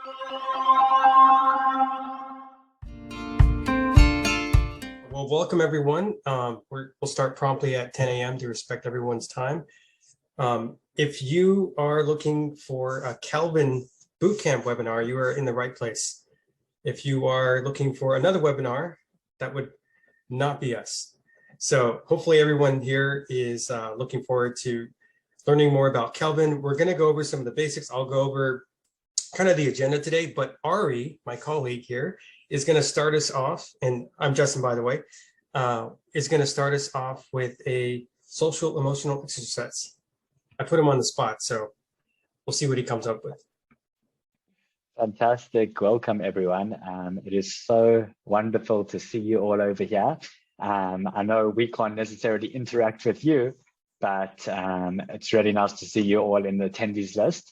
Well, welcome everyone. We'll start promptly at 10 a.m. to respect everyone's time. If you are looking for a Kelvin bootcamp webinar, you are in the right place. If you are looking for another webinar, that would not be us. So hopefully everyone here is looking forward to learning more about Kelvin. We're going to go over some of the basics. I'll go over kind of the agenda today, but Ari, my colleague here, is going to start us off, and I'm Justin, by the way, is going to start us off with a social emotional exercise. I put him on the spot, so we'll see what he comes up with. Fantastic. Welcome, everyone. It is so wonderful to see you all over here. I know we can't necessarily interact with you, but it's really nice to see you all in the attendees list.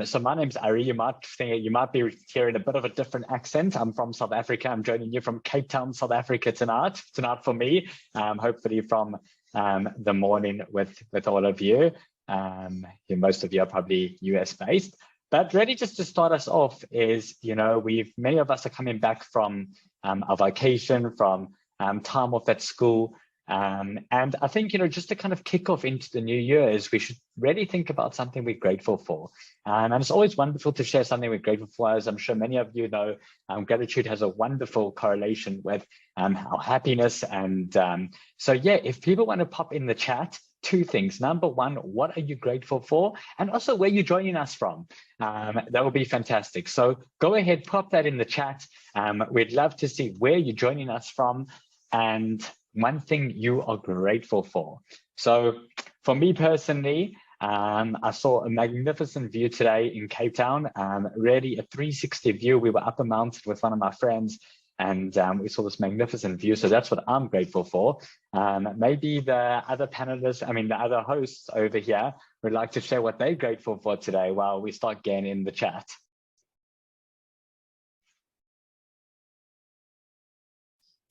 So my name's Ari. You might be hearing a bit of a different accent. I'm from South Africa. I'm joining you from Cape Town, South Africa tonight for me, hopefully from the morning with all of you. Most of you are probably US based. But really just to start us off is, many of us are coming back from our vacation, from time off at school. And I think, just to kind of kick off into the new year is we should really think about something we're grateful for. And it's always wonderful to share something we're grateful for. As I'm sure many of you know, gratitude has a wonderful correlation with our happiness. And so, yeah, if people want to pop in the chat, two things. Number one, what are you grateful for? And also where you're joining us from. That would be fantastic. So go ahead, pop that in the chat. We'd love to see where you're joining us from and one thing you are grateful for. So for me personally, I saw a magnificent view today in Cape Town, really a 360 view. We were up a mountain with one of my friends and we saw this magnificent view. So that's what I'm grateful for. Maybe the other panelists, the other hosts over here would like to share what they're grateful for today while we start getting in the chat.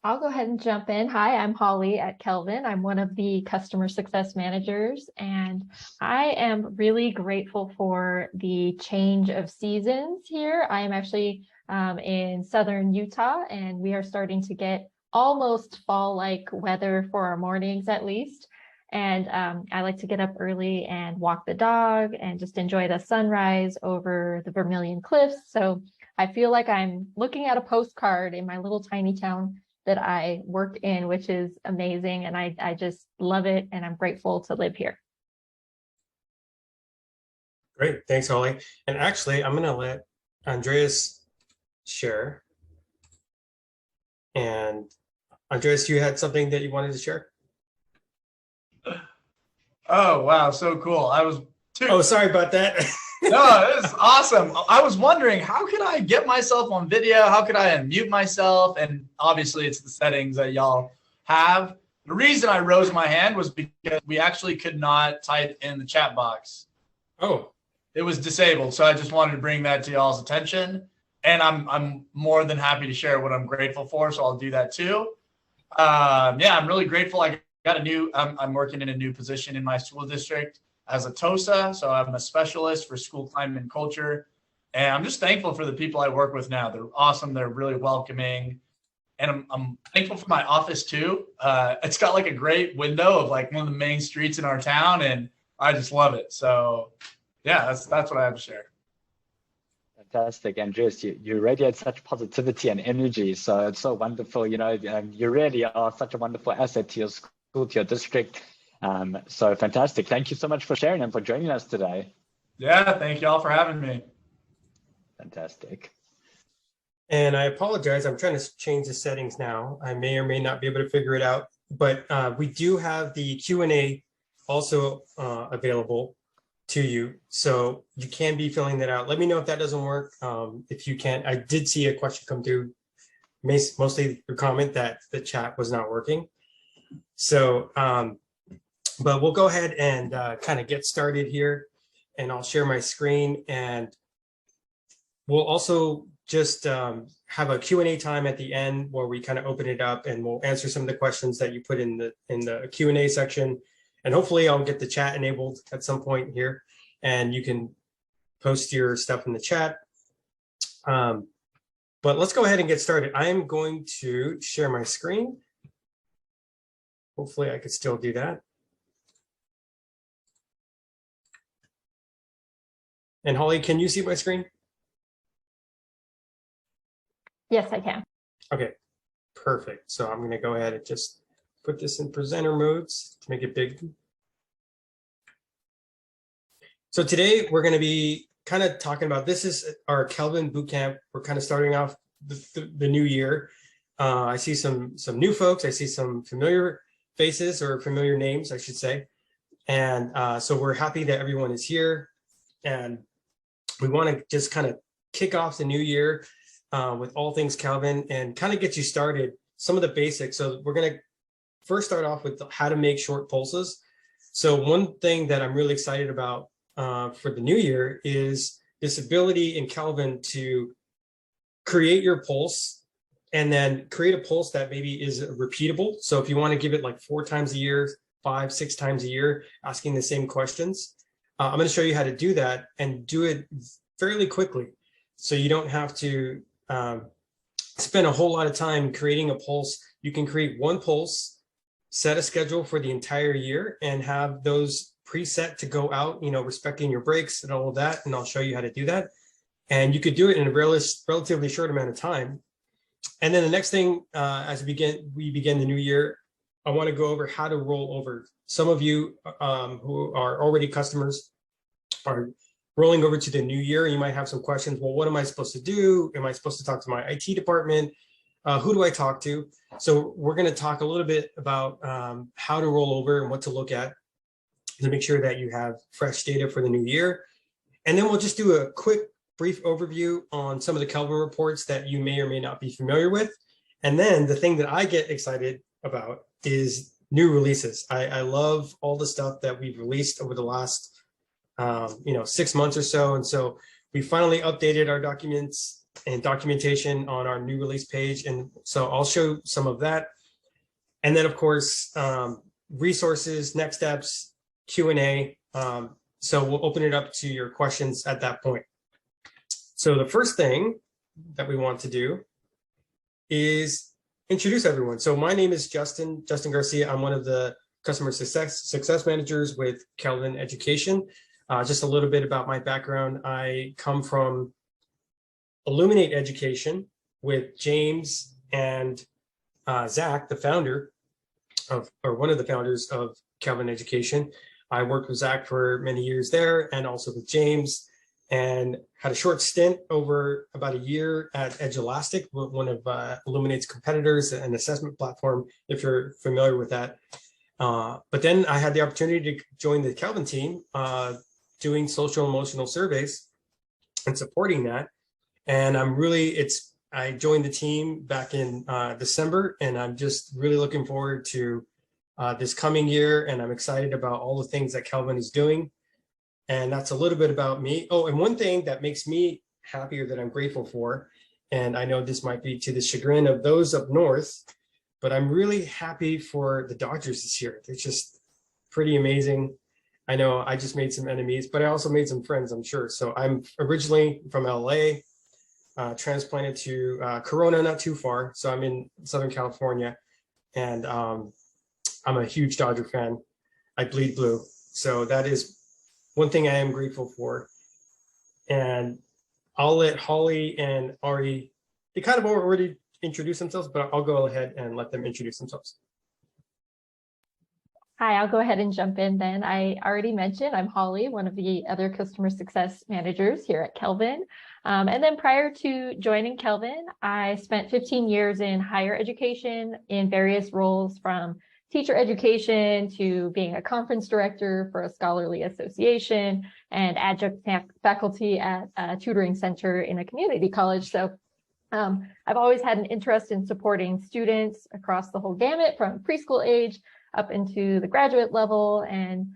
I'll go ahead and jump in. Hi, I'm Holly at Kelvin. I'm one of the customer success managers, and I am really grateful for the change of seasons here. I am actually in southern Utah, and we are starting to get almost fall-like weather for our mornings at least. And I like to get up early and walk the dog and just enjoy the sunrise over the Vermilion Cliffs. So I feel like I'm looking at a postcard in my little tiny town that I work in, which is amazing. And I just love it. And I'm grateful to live here. Great. Thanks, Holly. And actually, I'm going to let Andreas share. And Andreas, you had something that you wanted to share? Oh, wow. So cool. I was too. Oh, sorry about that. No, it was awesome. I was wondering, how could I get myself on video? How could I unmute myself? And obviously it's the settings that y'all have. The reason I rose my hand was because we actually could not type in the chat box. Oh. It was disabled. So I just wanted to bring that to y'all's attention. And I'm more than happy to share what I'm grateful for. So I'll do that too. Yeah, I'm really grateful. I got I'm working in a new position in my school district as a TOSA, so I'm a specialist for school climate and culture. And I'm just thankful for the people I work with now. They're awesome. They're really welcoming. And I'm thankful for my office too. It's got like a great window of like one of the main streets in our town, and I just love it. So yeah, that's what I have to share. Fantastic, Andreas. You radiate such positivity and energy. So it's so wonderful. You really are such a wonderful asset to your school, to your district. So fantastic. Thank you so much for sharing and for joining us today. Yeah, thank you all for having me. Fantastic. And I apologize, I'm trying to change the settings now. I may or may not be able to figure it out, but we do have the Q&A also available to you. So you can be filling that out. Let me know if that doesn't work. If you can't, I did see a question come through, mostly the comment that the chat was not working. So, but we'll go ahead and kind of get started here, and I'll share my screen, and we'll also just have a Q&A time at the end where we kind of open it up and we'll answer some of the questions that you put in the Q&A section. And hopefully I'll get the chat enabled at some point here, and you can post your stuff in the chat. But let's go ahead and get started. I am going to share my screen. Hopefully I could still do that. And Holly, can you see my screen? Yes, I can. Okay, perfect. So I'm going to go ahead and just put this in presenter modes to make it big. So today we're going to be kind of talking about, this is our Kelvin bootcamp. We're kind of starting off the new year. I see some new folks. I see some familiar faces, or familiar names, I should say. And so we're happy that everyone is here. And we want to just kind of kick off the new year with all things Kelvin and kind of get you started, some of the basics. So we're going to first start off with how to make short pulses. So one thing that I'm really excited about for the new year is this ability in Kelvin to create your pulse and then create a pulse that maybe is repeatable. So if you want to give it like 4 times a year, 5, 6 times a year, asking the same questions, I'm going to show you how to do that and do it fairly quickly. So you don't have to spend a whole lot of time creating a pulse. You can create one pulse, set a schedule for the entire year, and have those preset to go out, respecting your breaks and all of that. And I'll show you how to do that. And you could do it in a relatively short amount of time. And then the next thing, as we begin the new year, I want to go over how to roll over. Some of you who are already customers are rolling over to the new year. You might have some questions. Well, what am I supposed to do? Am I supposed to talk to my IT department? Who do I talk to? So we're going to talk a little bit about how to roll over and what to look at to make sure that you have fresh data for the new year. And then we'll just do a quick, brief overview on some of the Kelvin reports that you may or may not be familiar with. And then the thing that I get excited about is new releases. I love all the stuff that we've released over the last 6 months or so. And so we finally updated our documents and documentation on our new release page. And so I'll show some of that. And then of course, resources, next steps, Q&A. So we'll open it up to your questions at that point. So the first thing that we want to do is introduce everyone. So my name is Justin Garcia. I'm one of the customer success managers with Kelvin Education. Just a little bit about my background. I come from Illuminate Education with James and Zach, the founder or one of the founders of Kelvin Education. I worked with Zach for many years there and also with James, and had a short stint over about a year at EdgeElastic, one of Illuminate's competitors, an assessment platform, if you're familiar with that. But then I had the opportunity to join the Kelvin team, doing social emotional surveys and supporting that. And I joined the team back in December, and I'm just really looking forward to this coming year. And I'm excited about all the things that Kelvin is doing. And that's a little bit about me. Oh, and one thing that makes me happier, that I'm grateful for, and I know this might be to the chagrin of those up north, but I'm really happy for the Dodgers this year. They're just pretty amazing. I know I just made some enemies, but I also made some friends, I'm sure. So I'm originally from LA, transplanted to Corona, not too far. So I'm in Southern California, and I'm a huge Dodger fan. I bleed blue. So that is one thing I am grateful for. And I'll let Holly and Ari, they kind of already introduce themselves, but I'll go ahead and let them introduce themselves. Hi, I'll go ahead and jump in then. I already mentioned I'm Holly, one of the other customer success managers here at Kelvin. And then prior to joining Kelvin, I spent 15 years in higher education in various roles, from teacher education to being a conference director for a scholarly association and adjunct faculty at a tutoring center in a community college. So I've always had an interest in supporting students across the whole gamut, from preschool age up into the graduate level, and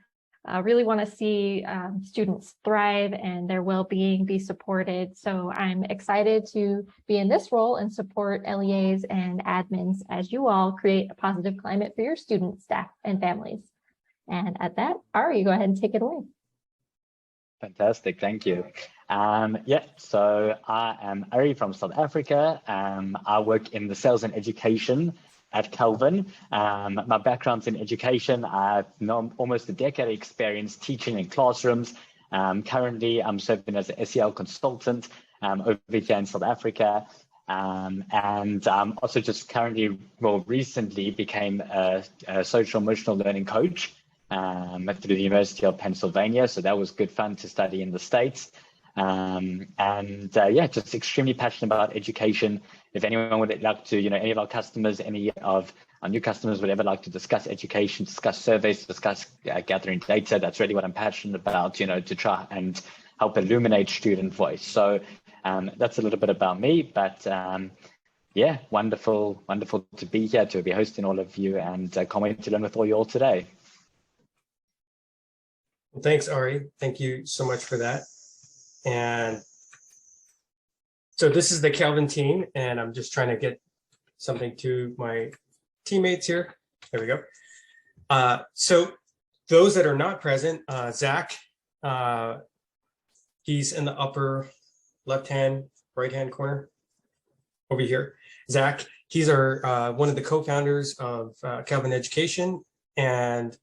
really want to see students thrive and their well-being be supported. So I'm excited to be in this role and support LEAs and admins as you all create a positive climate for your students, staff, and families. And at that, Ari, go ahead and take it away. Fantastic, thank you. Yeah, so I am Ari from South Africa. I work in the sales and education at Kelvin. My background's in education. I've known almost a decade experience teaching in classrooms. Currently, I'm serving as an SEL consultant over here in South Africa. And also just currently, well, recently became a social emotional learning coach through the University of Pennsylvania. So that was good fun to study in the States. Yeah, just extremely passionate about education. If anyone would like to, any of our customers, any of our new customers would ever like to discuss education, discuss surveys, discuss gathering data, that's really what I'm passionate about, to try and help illuminate student voice. So that's a little bit about me, but yeah, wonderful to be here, to be hosting all of you, and can't wait to learn with all you all today. Well, thanks, Ari. Thank you so much for that. And so this is the Kelvin team, and I'm just trying to get something to my teammates here. There we go. So those that are not present, Zach, he's in the upper left-hand, right-hand corner over here. Zach, he's our one of the co-founders of Kelvin Education, and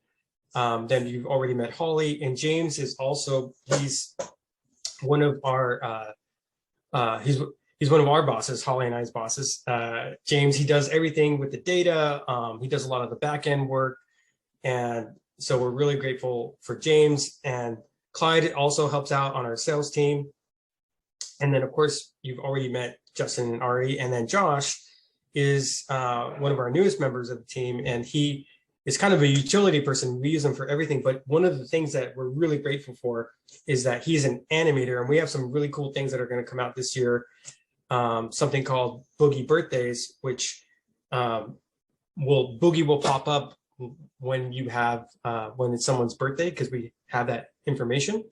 then you've already met Holly, and James is also, he's one of our he's one of our bosses, Holly and I's bosses. James, he does everything with the data. He does a lot of the back end work, and so we're really grateful for James. And Clyde also helps out on our sales team. And then, of course, you've already met Justin and Ari. And then Josh is one of our newest members of the team, and he is kind of a utility person. We use him for everything. But one of the things that we're really grateful for is that he's an animator, and we have some really cool things that are going to come out this year. Something called Boogie Birthdays, which Boogie will pop up when you have when it's someone's birthday, because we have that information,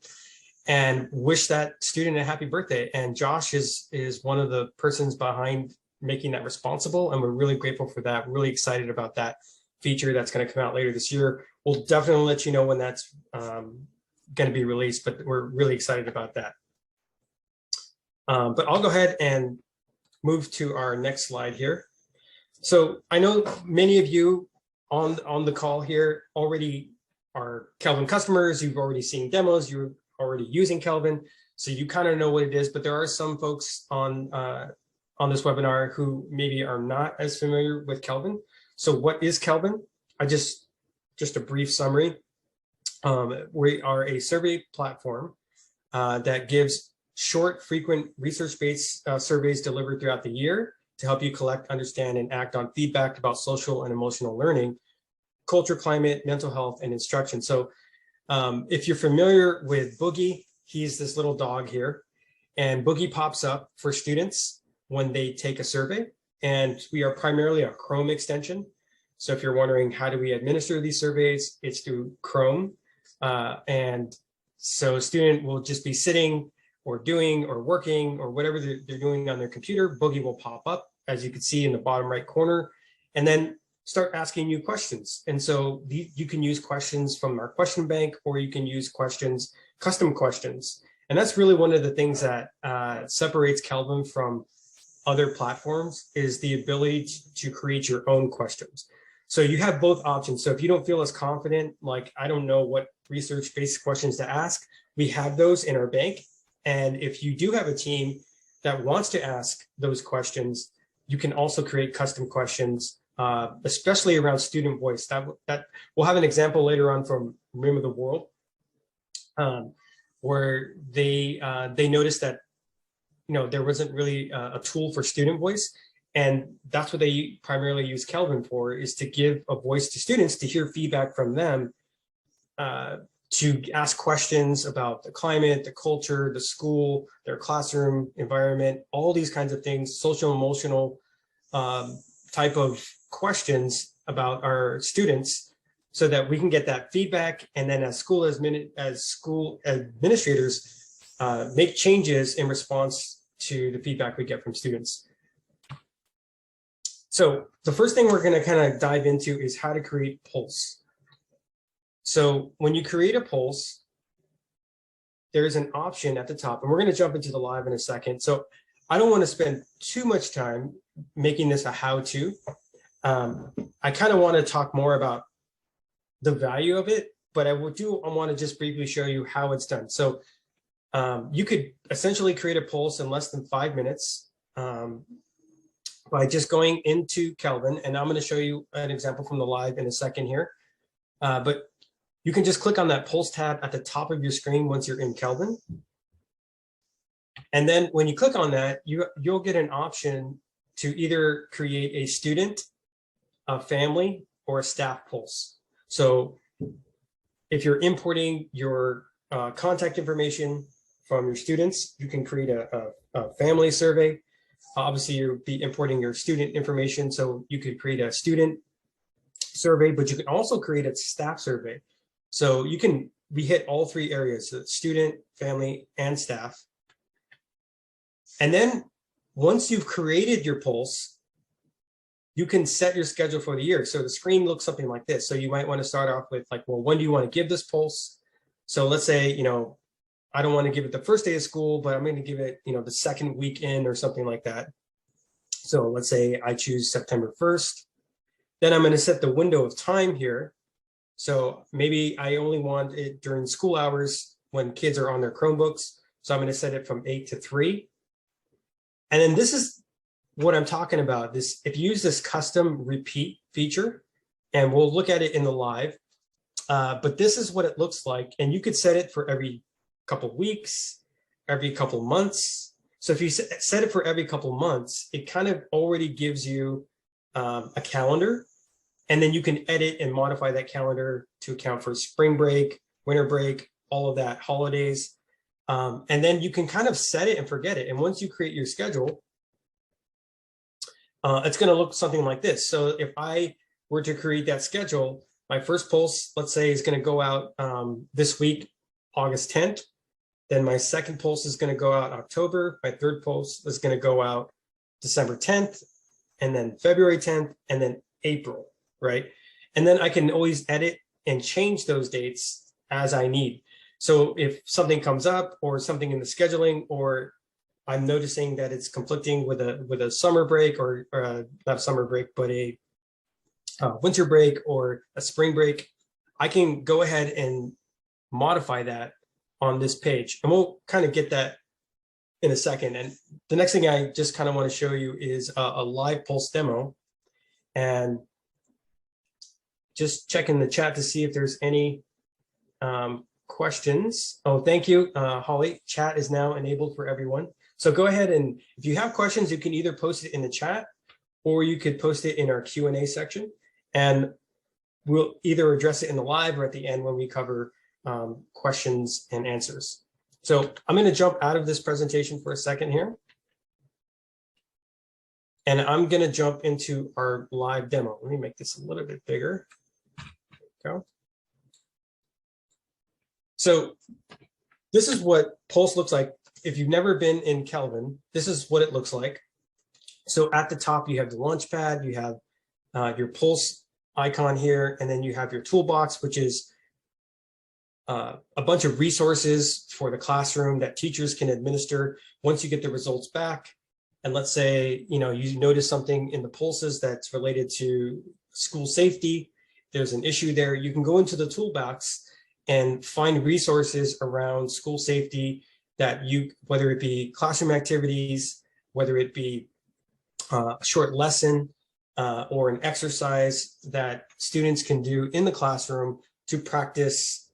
and wish that student a happy birthday. And Josh is one of the persons behind making that responsible, and we're really grateful for that. We're really excited about that feature that's going to come out later this year. We'll definitely let you know when that's going to be released, but we're really excited about that. But I'll go ahead and move to our next slide here. So I know many of you on the call here already are Kelvin customers. You've already seen demos. You're already using Kelvin, so you kind of know what it is. But there are some folks on this webinar who maybe are not as familiar with Kelvin. So what is Kelvin? Just a brief summary. We are a survey platform that gives short, frequent, research-based surveys delivered throughout the year to help you collect, understand, and act on feedback about social and emotional learning, culture, climate, mental health, and instruction. So if you're familiar with Boogie, he's this little dog here, and Boogie pops up for students when they take a survey. And we are primarily a Chrome extension. So if you're wondering how do we administer these surveys, it's through Chrome. And so a student will just be sitting or doing or working or whatever they're doing on their computer. Boogie will pop up, as you can see in the bottom right corner, and then start asking you questions. And so you can use questions from our question bank, or you can use questions, custom questions. And that's really one of the things that separates Kelvin from other platforms, is the ability to create your own questions. So you have both options. So if you don't feel as confident, like I don't know what research-based questions to ask, we have those in our bank. And if you do have a team that wants to ask those questions, you can also create custom questions, especially around student voice. That we'll have an example later on from Rim of the World, where they noticed that there wasn't really a tool for student voice. And that's what they primarily use Kelvin for, is to give a voice to students, to hear feedback from them, to ask questions about the climate, the culture, the school, their classroom environment, all these kinds of things, social, emotional type of questions about our students, so that we can get that feedback. And then as school administrators, make changes in response to the feedback we get from students. So the first thing we're going to kind of dive into is how to create Pulse. So when you create a Pulse, there's an option at the top, and we're going to jump into the live in a second. So I don't want to spend too much time making this a how-to. I kind of want to talk more about the value of it, but I want to just briefly show you how it's done. So you could essentially create a pulse in less than 5 minutes by just going into Kelvin, and I'm going to show you an example from the live in a second here. But you can just click on that pulse tab at the top of your screen once you're in Kelvin. And then when you click on that, you'll get an option to either create a student, a family, or a staff pulse. So if you're importing your contact information from your students, you can create a family survey. Obviously, you'll be importing your student information, so you could create a student survey, but you can also create a staff survey. So we hit all 3 areas, so student, family, and staff. And then once you've created your pulse, you can set your schedule for the year. So the screen looks something like this. So you might want to start off with like, well, when do you want to give this pulse? So let's say, I don't want to give it the first day of school, but I'm going to give it, the second weekend or something like that. So let's say I choose September 1st. Then I'm going to set the window of time here. So maybe I only want it during school hours when kids are on their Chromebooks. So I'm going to set it from 8 to 3. And then this is what I'm talking about. If you use this custom repeat feature, and we'll look at it in the live, but this is what it looks like. And you could set it for every couple weeks, every couple months. So if you set it for every couple months, it kind of already gives you a calendar. And then you can edit and modify that calendar to account for spring break, winter break, all of that, holidays. And then you can kind of set it and forget it. And once you create your schedule, it's going to look something like this. So if I were to create that schedule, my first pulse, let's say, is going to go out this week, August 10th. Then my second pulse is going to go out October. My third pulse is going to go out December 10th, and then February 10th, and then April, right? And then I can always edit and change those dates as I need. So if something comes up or something in the scheduling, or I'm noticing that it's conflicting with a summer break, or not summer break, but a winter break or a spring break, I can go ahead and modify that on this page. And we'll kind of get that in a second. And the next thing I just kind of want to show you is a live pulse demo, and just checking the chat to see if there's any questions. Oh, thank you, Holly. Chat is now enabled for everyone. So go ahead, and if you have questions, you can either post it in the chat, or you could post it in our Q&A section, and we'll either address it in the live or at the end when we cover questions and answers. So I'm going to jump out of this presentation for a second here, and I'm going to jump into our live demo. Let me make this a little bit bigger. There we go. So this is what Pulse looks like. If you've never been in Kelvin, this is what it looks like. So at the top, you have the Launchpad, you have your Pulse icon here, and then you have your toolbox, which is a bunch of resources for the classroom that teachers can administer once you get the results back. And let's say, you notice something in the pulses that's related to school safety. There's an issue there. You can go into the toolbox and find resources around school safety that whether it be classroom activities, whether it be a short lesson or an exercise that students can do in the classroom to practice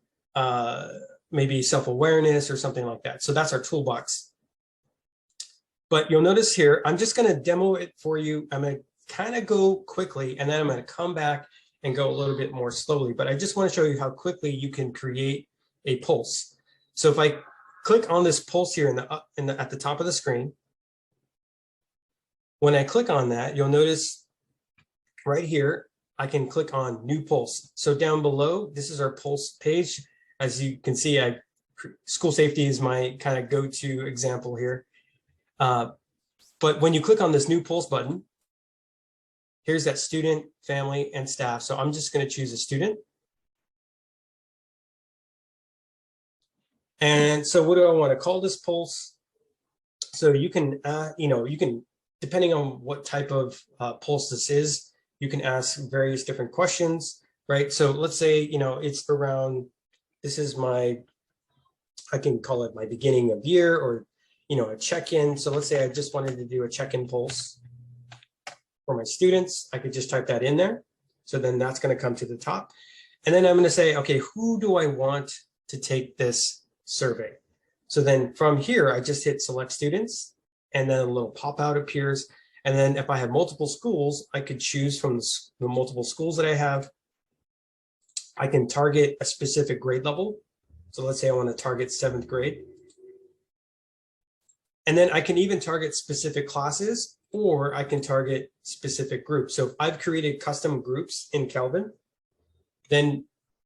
maybe self-awareness or something like that. So that's our toolbox. But you'll notice here, I'm just going to demo it for you. I'm going to kind of go quickly, and then I'm going to come back and go a little bit more slowly. But I just want to show you how quickly you can create a pulse. So if I click on this pulse here at the top of the screen, when I click on that, you'll notice right here, I can click on New Pulse. So down below, this is our pulse page. As you can see, school safety is my kind of go-to example here. But when you click on this New Pulse button, here's that student, family, and staff. So I'm just going to choose a student. And so what do I want to call this pulse? So you can, you can, depending on what type of pulse this is, you can ask various different questions, right? So let's say, it's around, this is my, I can call it my beginning of year, or, a check-in. So let's say I just wanted to do a check-in pulse for my students. I could just type that in there. So then that's going to come to the top. And then I'm going to say, okay, who do I want to take this survey? So then from here, I just hit select students, and then a little pop-out appears. And then if I have multiple schools, I could choose from the multiple schools that I have. I can target a specific grade level. So let's say I want to target 7th grade. And then I can even target specific classes, or I can target specific groups. So if I've created custom groups in Kelvin, then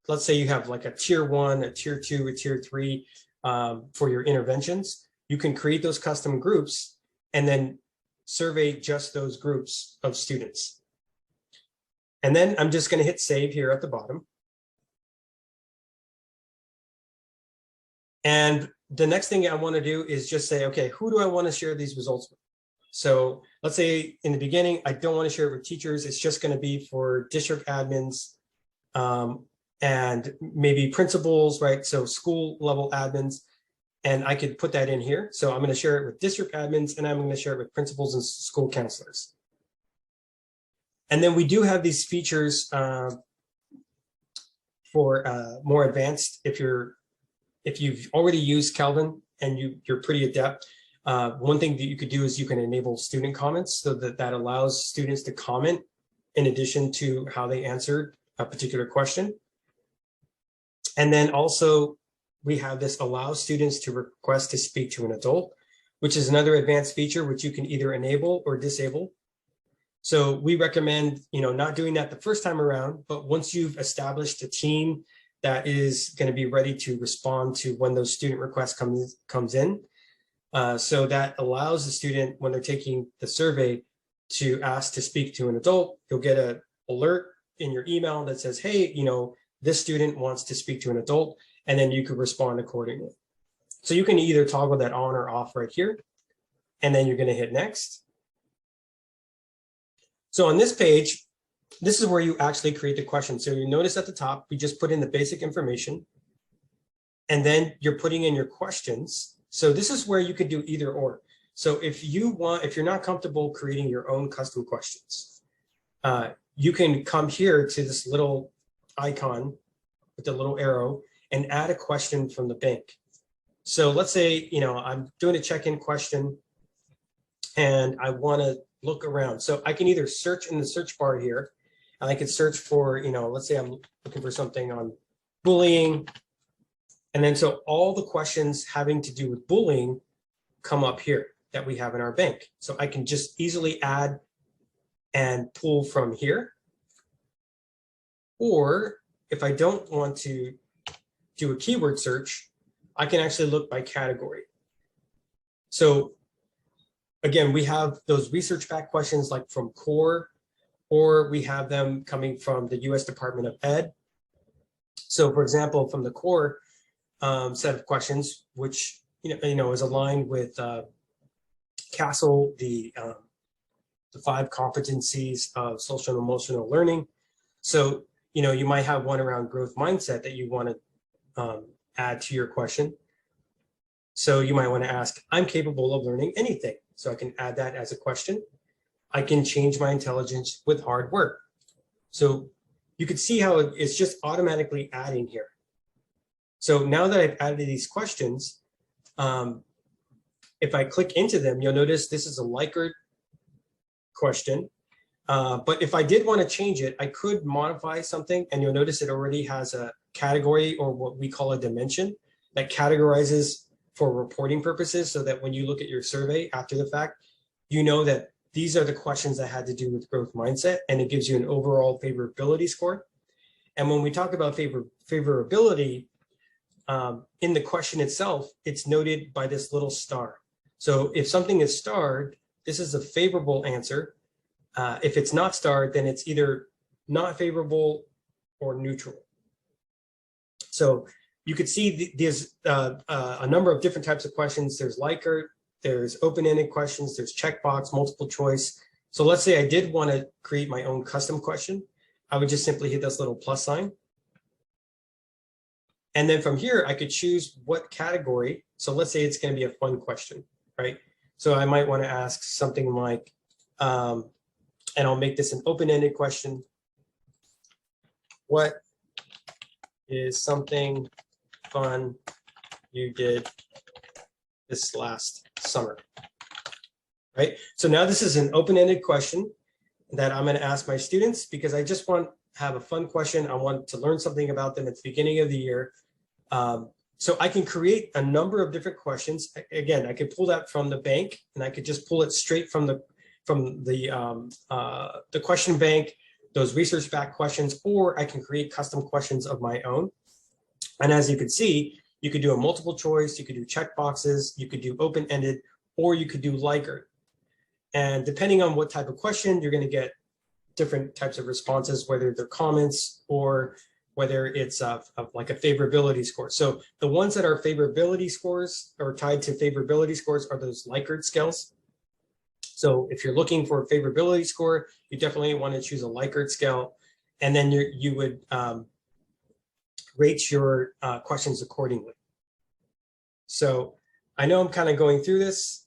let's say you have like a tier 1, a tier 2, a tier 3 for your interventions. You can create those custom groups and then survey just those groups of students. And then I'm just going to hit save here at the bottom. And the next thing I want to do is just say, okay, who do I want to share these results with? So let's say in the beginning, I don't want to share it with teachers. It's just going to be for district admins and maybe principals, right? So school level admins. And I could put that in here. So I'm going to share it with district admins, and I'm going to share it with principals and school counselors. And then we do have these features for more advanced. If you've already used Kelvin and you're pretty adept, one thing that you could do is you can enable student comments, so that allows students to comment in addition to how they answered a particular question. And then also we have this allow students to request to speak to an adult, which is another advanced feature which you can either enable or disable. So we recommend, not doing that the first time around, but once you've established a team that is going to be ready to respond to when those student requests comes in. So that allows the student, when they're taking the survey, to ask to speak to an adult. You'll get an alert in your email that says, hey, this student wants to speak to an adult, and then you could respond accordingly. So you can either toggle that on or off right here, and then you're going to hit next. So on this page, this is where you actually create the question. So you notice at the top, we just put in the basic information, and then you're putting in your questions. So this is where you could do either or. So if you're not comfortable creating your own custom questions, you can come here to this little icon with the little arrow and add a question from the bank. So let's say, I'm doing a check-in question and I want to look around. So I can either search in the search bar here, and I can search for, let's say I'm looking for something on bullying. And then so all the questions having to do with bullying come up here that we have in our bank. So I can just easily add and pull from here. Or if I don't want to do a keyword search, I can actually look by category. So again, we have those research-backed questions like from CORE, or we have them coming from the U.S. Department of Ed. So for example, from the CORE set of questions, which is aligned with CASEL, the 5 competencies of social and emotional learning. So you might have one around growth mindset that you want to add to your question. So you might want to ask, I'm capable of learning anything. So I can add that as a question. I can change my intelligence with hard work. So you can see how it's just automatically adding here. So now that I've added these questions, if I click into them, you'll notice this is a Likert question. But if I did want to change it, I could modify something, and you'll notice it already has a category, or what we call a dimension, that categorizes for reporting purposes, so that when you look at your survey after the fact, you know that these are the questions that had to do with growth mindset, and it gives you an overall favorability score. And when we talk about favorability, in the question itself, it's noted by this little star. So if something is starred, this is a favorable answer. If it's not starred, then it's either not favorable or neutral. So you could see there's a number of different types of questions. There's Likert, there's open-ended questions, there's checkbox, multiple choice. So let's say I did want to create my own custom question. I would just simply hit this little plus sign. And then from here, I could choose what category. So let's say it's going to be a fun question, right? So I might want to ask something like, and I'll make this an open-ended question. What is something fun you did this last summer? Right? So now this is an open-ended question that I'm going to ask my students because I just want to have a fun question. I want to learn something about them at the beginning of the year. So I can create a number of different questions. Again, I could pull that from the bank, and I could just pull it straight from the question bank, those research-backed questions, or I can create custom questions of my own. And as you can see, you could do a multiple choice, you could do checkboxes, you could do open-ended, or you could do Likert. And depending on what type of question, you're going to get different types of responses, whether they're comments or whether it's like a favorability score. So the ones that are favorability scores or tied to favorability scores are those Likert scales. So if you're looking for a favorability score, you definitely want to choose a Likert scale, and then you would rate your questions accordingly. So I know I'm kind of going through this,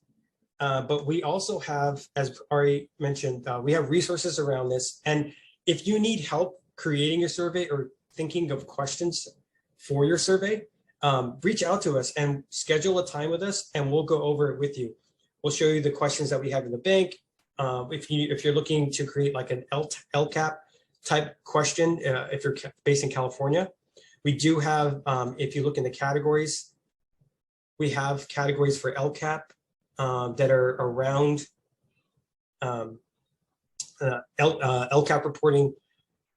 but we also have, as Ari mentioned, we have resources around this. And if you need help creating your survey or thinking of questions for your survey, reach out to us and schedule a time with us, and we'll go over it with you. We'll show you the questions that we have in the bank. If you're looking to create like an LCAP type question, if you're based in California, we do have, if you look in the categories, we have categories for LCAP that are around LCAP reporting.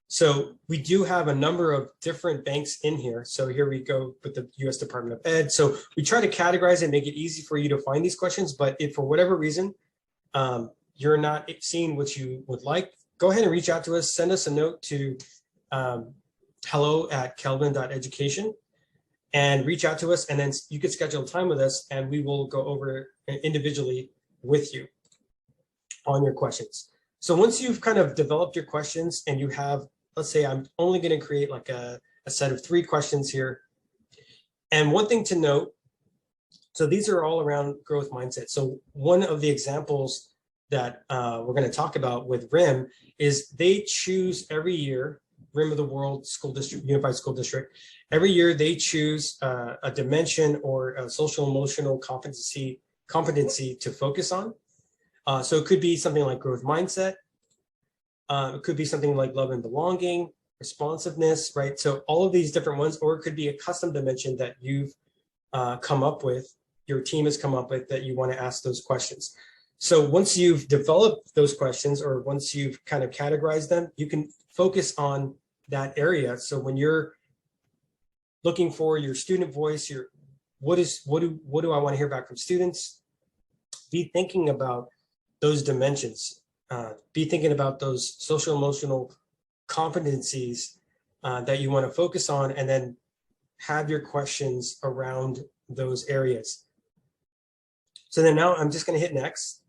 So we do have a number of different banks in here. So here we go with the US Department of Ed. So we try to categorize and make it easy for you to find these questions. But if for whatever reason, you're not seeing what you would like, go ahead and reach out to us. Send us a note to hello@kelvin.education and reach out to us. And then you can schedule time with us and we will go over individually with you on your questions. So once you've kind of developed your questions and you have, let's say I'm only going to create like a set of 3 questions here. And one thing to note, so these are all around growth mindset. So one of the examples that we're going to talk about with RIM is they choose every year, RIM of the World School District, Unified School District, every year they choose a dimension or a social emotional competency to focus on. So it could be something like growth mindset. It could be something like love and belonging, responsiveness, right? So all of these different ones, or it could be a custom dimension that you've come up with, your team has come up with, that you want to ask those questions. So once you've developed those questions, or once you've kind of categorized them, you can focus on that area. So when you're looking for your student voice, what do I want to hear back from students? Be thinking about those dimensions. Be thinking about those social emotional competencies that you want to focus on, and then have your questions around those areas. So then now I'm just going to hit next.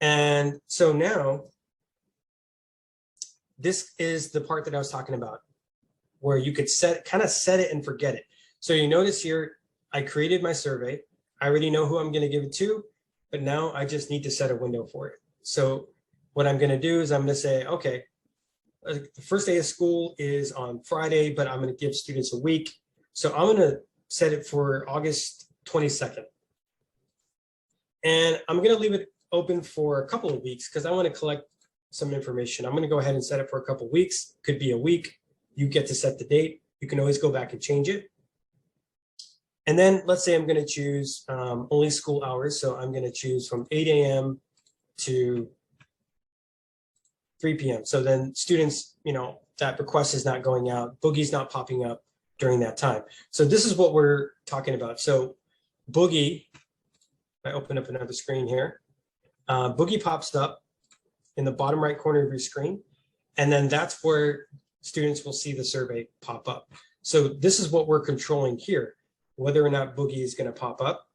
And so now this is the part that I was talking about, where you could kind of set it and forget it. So you notice here, I created my survey. I already know who I'm going to give it to, but now I just need to set a window for it. So what I'm going to do is I'm going to say, okay, the first day of school is on Friday, but I'm going to give students a week. So I'm going to set it for August 22nd. And I'm going to leave it open for a couple of weeks because I want to collect some information. I'm going to go ahead and set it for a couple of weeks. Could be a week. You get to set the date. You can always go back and change it. And then let's say I'm going to choose only school hours. So I'm going to choose from 8 a.m. to 3 p.m. So then students, that request is not going out. Boogie's not popping up during that time. So this is what we're talking about. So Boogie, I open up another screen here. Boogie pops up in the bottom right corner of your screen. And then that's where students will see the survey pop up. So this is what we're controlling here, whether or not Boogie is going to pop up.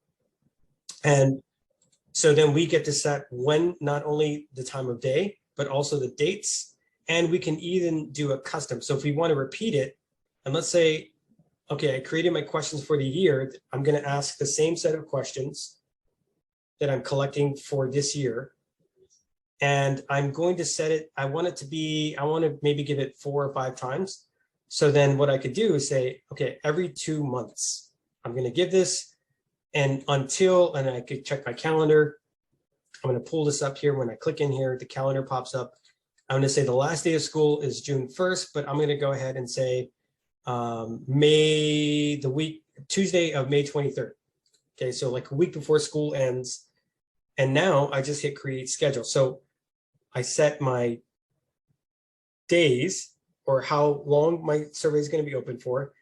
And so then we get to set when, not only the time of day, but also the dates. And we can even do a custom. So if we want to repeat it, and let's say, okay, I created my questions for the year. I'm going to ask the same set of questions that I'm collecting for this year. And I'm going to set it, I want to maybe give it 4 or 5 times. So then what I could do is say, okay, every 2 months, I'm going to give this, and I could check my calendar. I'm going to pull this up here. When I click in here, the calendar pops up. I'm going to say the last day of school is June 1st, but I'm going to go ahead and say Tuesday of May 23rd. Okay, so like a week before school ends. And now I just hit create schedule. So I set my days, or how long my survey is going to be open for.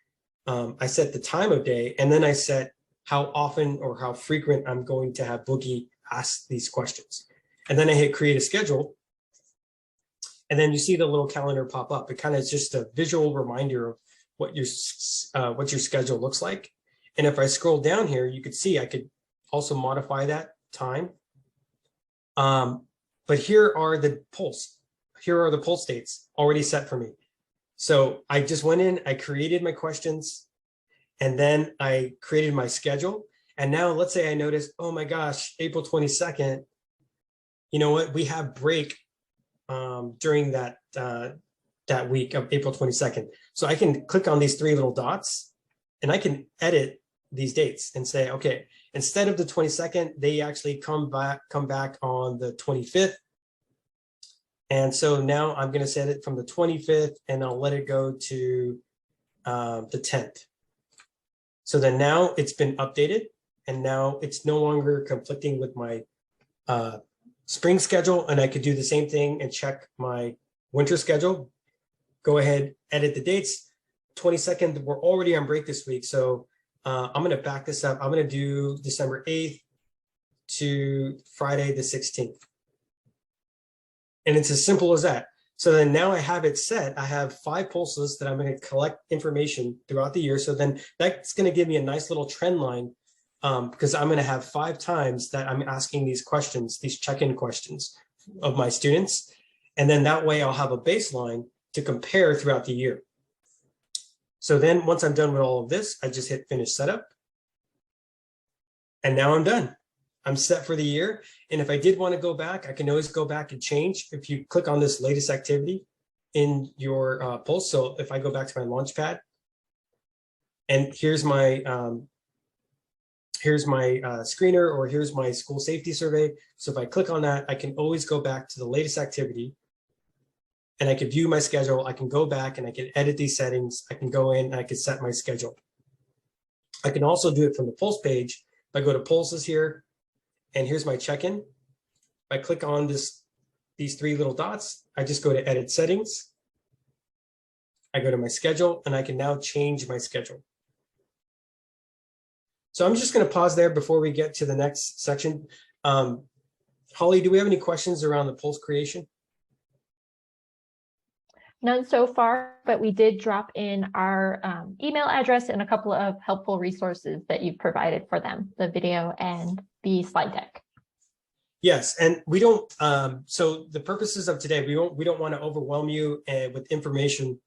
I set the time of day, and then I set how often or how frequent I'm going to have Boogie ask these questions. And then I hit create a schedule. And then you see the little calendar pop up. It kind of is just a visual reminder of what your schedule looks like. And if I scroll down here, you could see I could also modify that time. But here are the polls. Here are the poll states already set for me. So I just went in, I created my questions, and then I created my schedule. And now let's say I noticed, oh my gosh, April 22nd, you know what, we have break during that week of April 22nd. So I can click on these 3 little dots, and I can edit these dates and say, okay, instead of the 22nd, they actually come back on the 25th. And so now I'm going to set it from the 25th, and I'll let it go to the 10th. So then now it's been updated, and now it's no longer conflicting with my spring schedule. And I could do the same thing and check my winter schedule. Go ahead, edit the dates. 22nd, we're already on break this week. So I'm going to back this up. I'm going to do December 8th to Friday the 16th. And it's as simple as that. So then now I have it set. I have 5 pulses that I'm going to collect information throughout the year. So then that's going to give me a nice little trend line, because I'm going to have 5 times that I'm asking these questions, these check-in questions of my students. And then that way I'll have a baseline to compare throughout the year. So then once I'm done with all of this, I just hit finish setup. And now I'm done. I'm set for the year. And if I did want to go back, I can always go back and change. If you click on this latest activity in your pulse. So if I go back to my Launchpad, and here's my screener, or here's my school safety survey. So if I click on that, I can always go back to the latest activity, and I can view my schedule. I can go back and I can edit these settings. I can go in and I can set my schedule. I can also do it from the Pulse page. If I go to Pulses here, and here's my check-in. If I click on these 3 little dots, I just go to Edit Settings. I go to my schedule, and I can now change my schedule. So I'm just going to pause there before we get to the next section. Holly, do we have any questions around the Pulse creation? None so far, but we did drop in our email address and a couple of helpful resources that you've provided for them, the video and the slide deck. Yes, and we don't, so the purposes of today, we don't want to overwhelm you with information.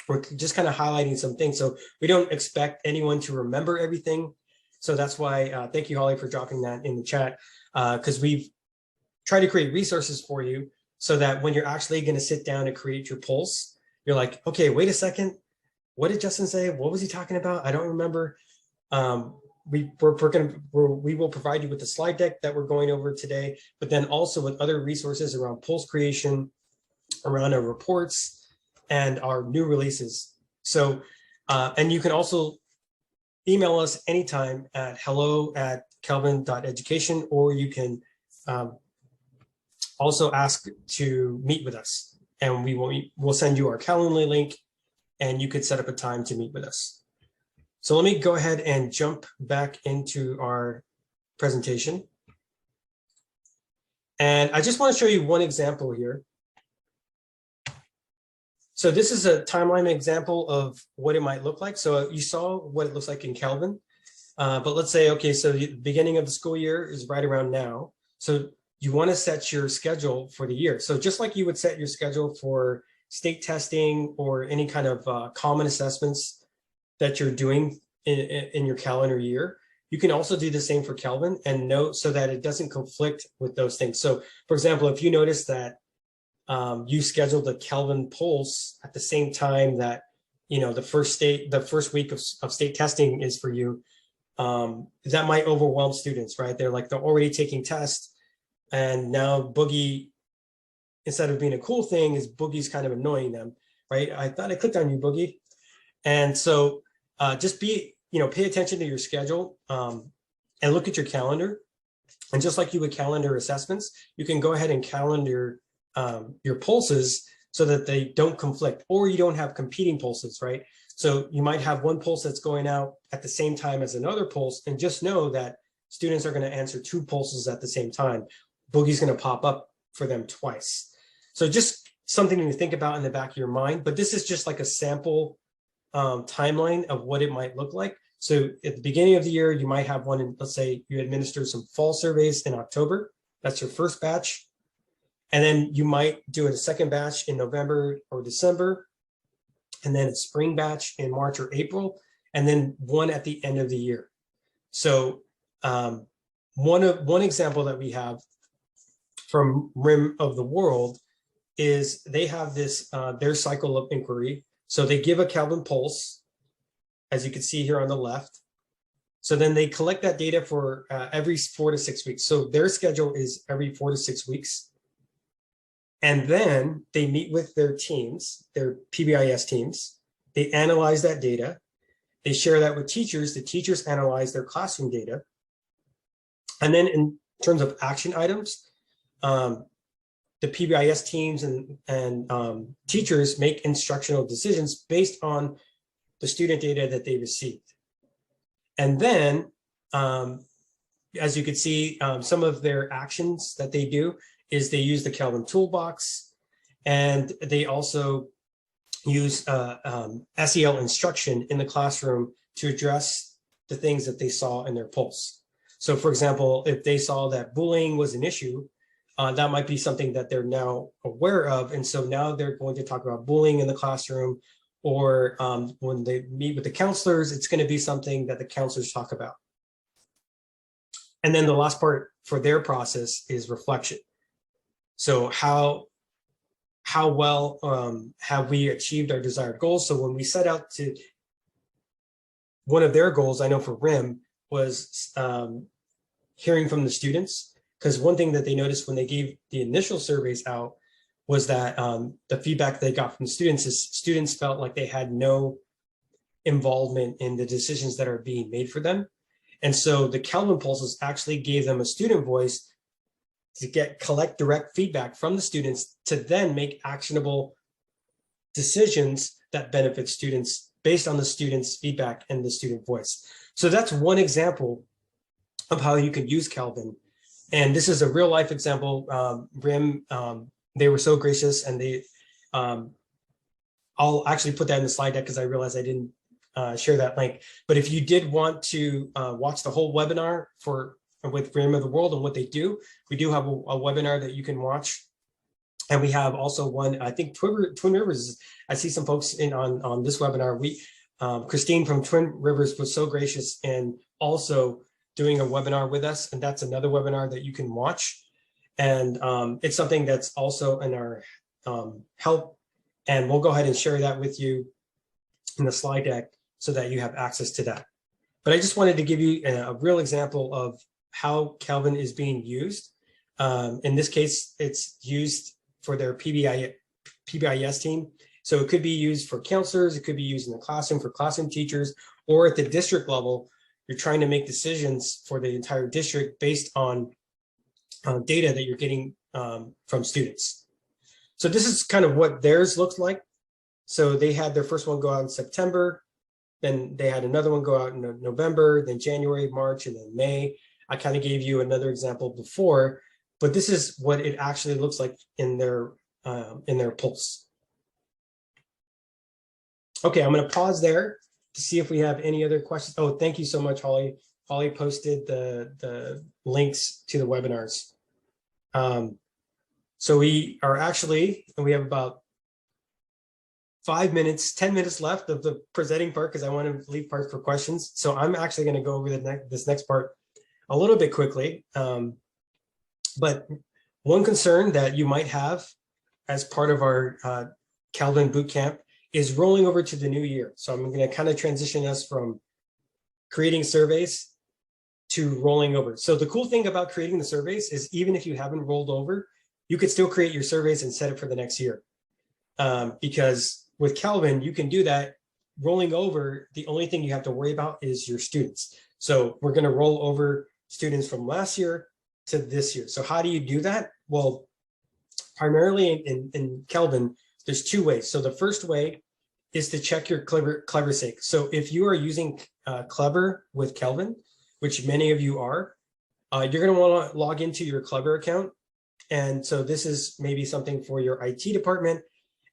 We're just kind of highlighting some things. So we don't expect anyone to remember everything. So that's why, thank you, Holly, for dropping that in the chat, because we've tried to create resources for you, so that when you're actually going to sit down and create your pulse, you're like, okay, wait a second. What did Justin say? What was he talking about? I don't remember. We will provide you with the slide deck that we're going over today, but then also with other resources around pulse creation, around our reports, and our new releases. So, and you can also email us anytime at hello@kelvin.education, or you can also ask to meet with us, and we'll send you our Calendly link, and you could set up a time to meet with us. So let me go ahead and jump back into our presentation. And I just want to show you one example here. So this is a timeline example of what it might look like. So you saw what it looks like in Kelvin. But let's say, okay, so the beginning of the school year is right around now. So you want to set your schedule for the year. So just like you would set your schedule for state testing or any kind of common assessments that you're doing in your calendar year, you can also do the same for Kelvin and note so that it doesn't conflict with those things. So for example, if you notice that you scheduled a Kelvin pulse at the same time that, you know, the first week of state testing is for you, that might overwhelm students, right? They're already taking tests, and now Boogie, instead of being a cool thing, is Boogie's kind of annoying them, right? I thought I clicked on you, Boogie. And so just pay attention to your schedule and look at your calendar. And just like you would calendar assessments, you can go ahead and calendar your pulses so that they don't conflict, or you don't have competing pulses, right? So you might have one pulse that's going out at the same time as another pulse, and just know that students are going to answer 2 pulses at the same time. Boogie's going to pop up for them twice. So just something to think about in the back of your mind, but this is just like a sample timeline of what it might look like. So at the beginning of the year, you might have one, and let's say you administer some fall surveys in October. That's your first batch. And then you might do a second batch in November or December, and then a spring batch in March or April, and then one at the end of the year. So one example that we have from Rim of the World is they have this, their cycle of inquiry. So they give a Kelvin pulse, as you can see here on the left. So then they collect that data for every 4 to 6 weeks. So their schedule is every 4 to 6 weeks. And then they meet with their teams, their PBIS teams. They analyze that data. They share that with teachers. The teachers analyze their classroom data. And then in terms of action items, the PBIS teams and teachers make instructional decisions based on the student data that they received. And then, as you can see, some of their actions that they do is they use the Kelvin toolbox, and they also use SEL instruction in the classroom to address the things that they saw in their pulse. So for example, if they saw that bullying was an issue, that might be something that they're now aware of. And so now they're going to talk about bullying in the classroom, or when they meet with the counselors, it's going to be something that the counselors talk about. And then the last part for their process is reflection. So how well have we achieved our desired goals? So when we set out to, one of their goals, I know for RIM, was hearing from the students, because one thing that they noticed when they gave the initial surveys out was that the feedback they got from the students is students felt like they had no involvement in the decisions that are being made for them. And so the Kelvin pulses actually gave them a student voice to collect direct feedback from the students to then make actionable decisions that benefit students based on the students' feedback and the student voice. So that's one example of how you can use Kelvin. And this is a real life example. RIM, they were so gracious, and they, I'll actually put that in the slide deck because I realized I didn't share that link. But if you did want to watch the whole webinar with RIM of the World and what they do, we do have a webinar that you can watch. And we have also one, I think Twin Rivers, I see some folks on this webinar. Christine from Twin Rivers was so gracious and also doing a webinar with us. And that's another webinar that you can watch. And it's something that's also in our help. And we'll go ahead and share that with you in the slide deck so that you have access to that. But I just wanted to give you a real example of how Kelvin is being used. In this case, it's used for their PBIS team. So it could be used for counselors, it could be used in the classroom for classroom teachers, or at the district level, you're trying to make decisions for the entire district based on data that you're getting from students. So this is kind of what theirs looks like. So they had their first one go out in September, then they had another one go out in November, then January, March, and then May. I kind of gave you another example before, but this is what it actually looks like in their pulse. Okay, I'm going to pause there to see if we have any other questions. Oh, thank you so much, Holly. Holly posted the links to the webinars. So we are actually, and we have about 5 minutes, 10 minutes left of the presenting part because I want to leave part for questions. So I'm actually going to go over this next part a little bit quickly. But one concern that you might have as part of our Kelvin Bootcamp is rolling over to the new year. So I'm going to kind of transition us from creating surveys to rolling over. So the cool thing about creating the surveys is even if you haven't rolled over, you could still create your surveys and set it for the next year. Because with Kelvin, you can do that. Rolling over, the only thing you have to worry about is your students. So we're going to roll over students from last year to this year. So how do you do that? Well, primarily in Kelvin, there's two ways. So the first way is to check your Clever sync. So if you are using Clever with Kelvin, which many of you are, you're going to want to log into your Clever account. And so this is maybe something for your IT department.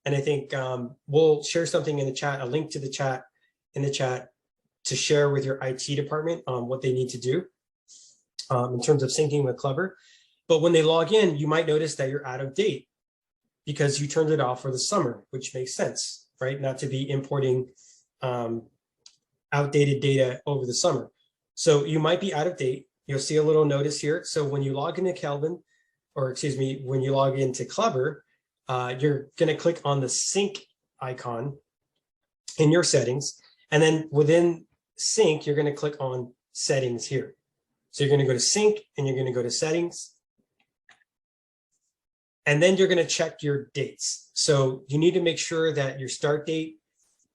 And I think we'll share something in the chat, a link to the chat in the chat to share with your IT department on what they need to do in terms of syncing with Clever. But when they log in, you might notice that you're out of date because you turned it off for the summer, which makes sense, right? Not to be importing outdated data over the summer. So you might be out of date. You'll see a little notice here. So when you log into Kelvin, or excuse me, when you log into Clever, you're going to click on the sync icon in your settings. And then within sync, you're going to click on settings here. So you're going to go to sync and you're going to go to settings. And then you're going to check your dates. So you need to make sure that your start date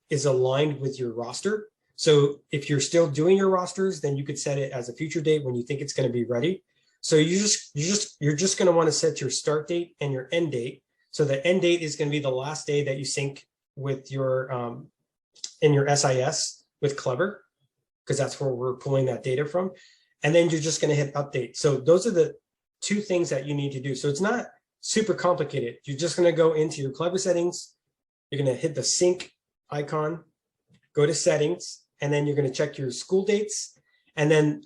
is aligned with your roster. So if you're still doing your rosters, then you could set it as a future date when you think it's going to be ready. So you're just going to want to set your start date and your end date. So the end date is going to be the last day that you sync with your in your SIS with Clever, because that's where we're pulling that data from. And then you're just going to hit update. So those are the two things that you need to do. So it's not super complicated. You're just going to go into your Clever settings. You're going to hit the sync icon, go to settings, and then you're going to check your school dates. And then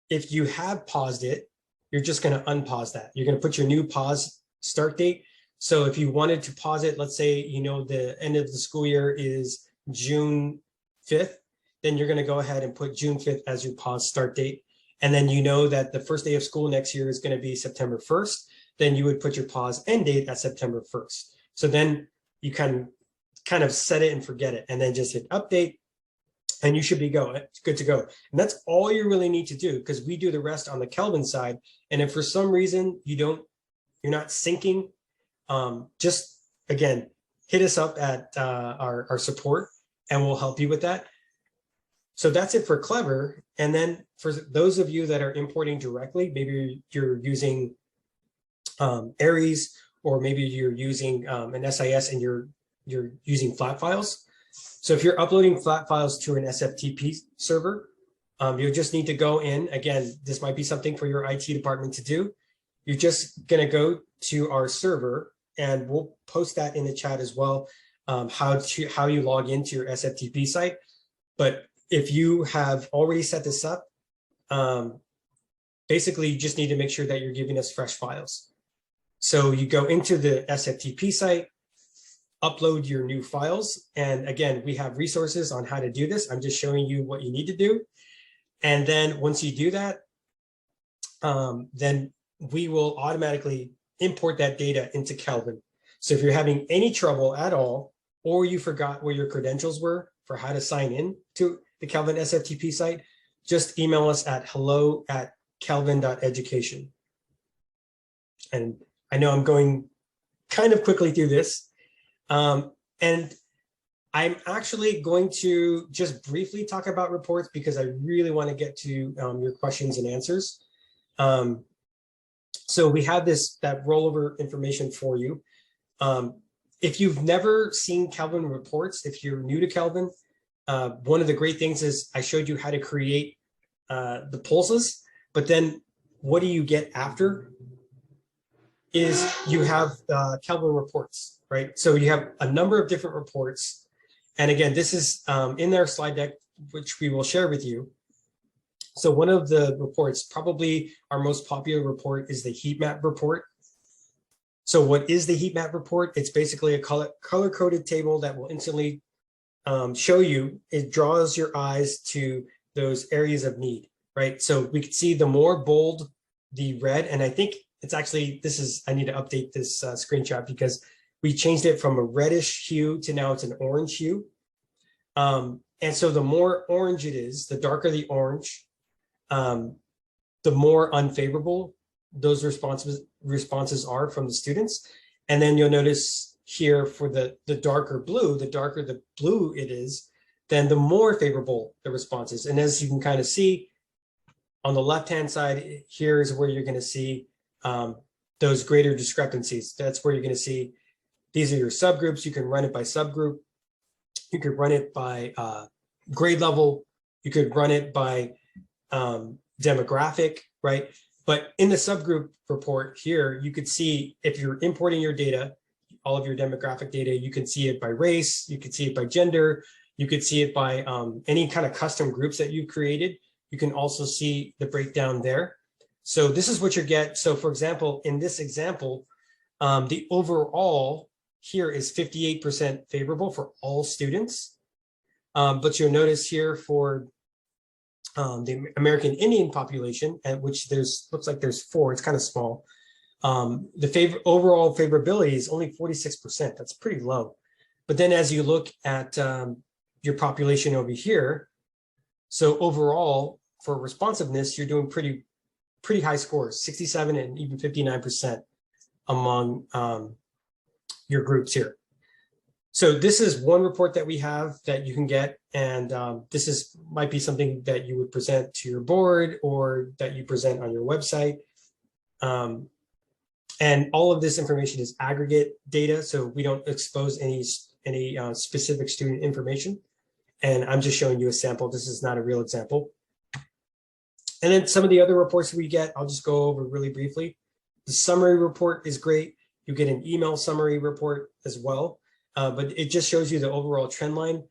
if you have paused it, you're just going to unpause that. You're going to put your new pause start date. So if you wanted to pause it, let's say, you know, the end of the school year is June 5th, then you're going to go ahead and put June 5th as your pause start date. And then you know that the first day of school next year is going to be September 1st. Then you would put your pause end date at September 1st. So then you can kind of set it and forget it, and then just hit update, and you should be good to go. And that's all you really need to do, because we do the rest on the Kelvin side. And if for some reason you're not syncing, just again, hit us up at our support, and we'll help you with that. So that's it for Clever. And then for those of you that are importing directly, maybe you're using Aries, or maybe you're using an SIS and you're using flat files. So if you're uploading flat files to an SFTP server, you'll just need to go in. Again, this might be something for your IT department to do. You're just going to go to our server, and we'll post that in the chat as well, how you log into your SFTP site. But if you have already set this up, basically you just need to make sure that you're giving us fresh files. So you go into the SFTP site, upload your new files. And again, we have resources on how to do this. I'm just showing you what you need to do. And then once you do that, then we will automatically import that data into Kelvin. So if you're having any trouble at all, or you forgot where your credentials were for how to sign in to the Kelvin SFTP site, just email us at hello@kelvin.education. And I know I'm going kind of quickly through this. And I'm actually going to just briefly talk about reports, because I really want to get to your questions and answers. So we have that rollover information for you. If you've never seen Kelvin reports, if you're new to Kelvin, one of the great things is I showed you how to create the pulses, but then what do you get after is you have Kelvin reports, right? So you have a number of different reports, And again, this is in their slide deck, which we will share with you. So one of the reports, probably our most popular report, is the heat map report. So what is the heat map report? It's basically a color-coded table that will instantly show you, it draws your eyes to those areas of need, right? So we can see the more bold the red, and I think it's actually, I need to update this screenshot because we changed it from a reddish hue to now it's an orange hue. And so the more orange it is, the darker the orange, the more unfavorable those responses are from the students. And then you'll notice here for the darker blue, the darker the blue it is, then the more favorable the response is. And as you can kind of see on the left-hand side, here is where you're going to see those greater discrepancies. That's where you're going to see, these are your subgroups. You can run it by subgroup. You could run it by grade level. You could run it by demographic, right? But in the subgroup report here, you could see if you're importing your data, all of your demographic data, you can see it by race, you can see it by gender, you could see it by any kind of custom groups that you've created. You can also see the breakdown there. So this is what you get. So for example, in this example, the overall here is 58% favorable for all students. But you'll notice here for the American Indian population, at which looks like there's 4, it's kind of small. The overall favorability is only 46%. That's pretty low. But then as you look at your population over here, so overall for responsiveness, you're doing pretty high scores, 67 and even 59% among your groups here. So this is one report that we have that you can get, and this might be something that you would present to your board or that you present on your website. And all of this information is aggregate data, so we don't expose any specific student information. And I'm just showing you a sample. This is not a real example. And then some of the other reports we get, I'll just go over really briefly. The summary report is great. You get an email summary report as well. But it just shows you the overall trend line.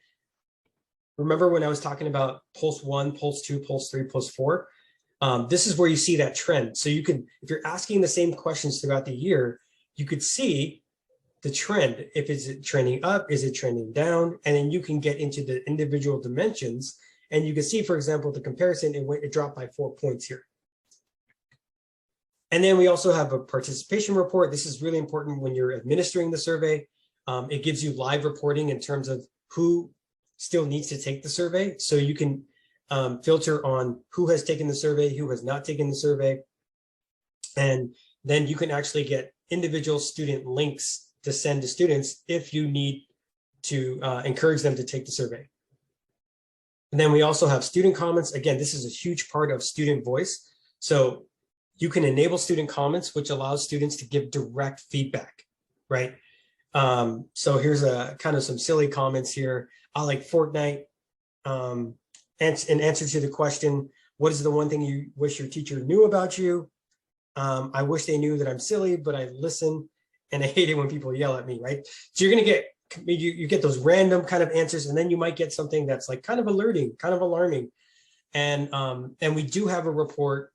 Remember when I was talking about pulse 1, pulse 2, pulse 3, pulse 4? This is where you see that trend. So you can, if you're asking the same questions throughout the year, you could see the trend. If is it trending up, is it trending down? And then you can get into the individual dimensions. And you can see, for example, the comparison, it dropped by 4 points here. And then we also have a participation report. This is really important when you're administering the survey. It gives you live reporting in terms of who still needs to take the survey. So you can filter on who has taken the survey, who has not taken the survey. And then you can actually get individual student links to send to students if you need to encourage them to take the survey. And then we also have student comments. Again, this is a huge part of student voice. So you can enable student comments, which allows students to give direct feedback, right? So here's a kind of some silly comments here. I like Fortnite. In answer to the question, what is the one thing you wish your teacher knew about you? I wish they knew that I'm silly, but I listen, and I hate it when people yell at me, right? So you're gonna get, you get those random kind of answers, and then you might get something that's like kind of alerting, kind of alarming. And we do have a report,